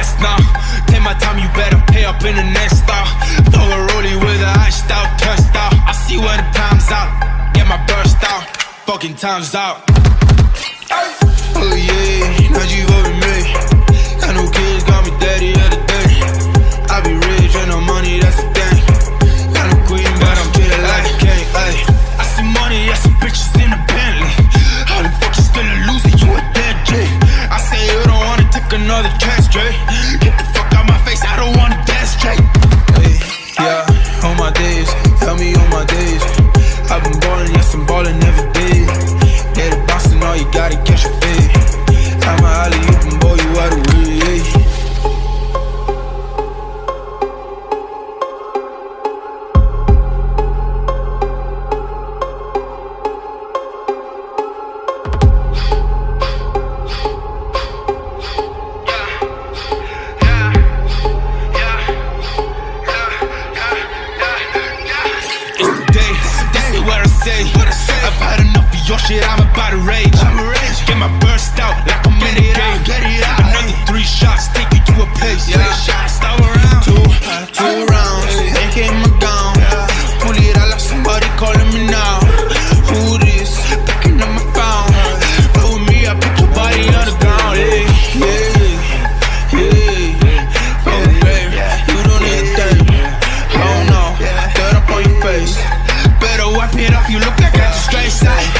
rest now. Take my time, you better pay up in the next stop. Throw a rollie with a iced out, turned out. I see where the time's out, get my burst out. Fucking time's out. Oh yeah, now you over me. Got no kids, got me daddy of the day. I be rich and no money, that's the thing. Got no queen, but I'm treated like a king. I see money, I see bitches in the Bentley. How the fuck you still a loser, you a dead J. I say you don't wanna take another chance, Dre. Get the fuck out my face, I don't wanna dance straight. Hey, yeah, on my days, tell me on my days. I've been ballin', yes I'm ballin' every day. Get it bouncing, all you gotta catch your fade. I'm a alley, you can boy you out of way. I've had enough of your shit, I'm about to rage. Get my burst out like I'm in the game. Another 3 shots, take you to a place. Stop around. Two rounds, ain't came my gown. Pull it out like somebody calling me now. Who this? Picking up my phone. Roll with me, I pick your body on the ground. Hey, yeah, yeah. Oh baby, you don't need a thing. Oh no, dirt up on your face. Better wipe it off, you look like I just straight side.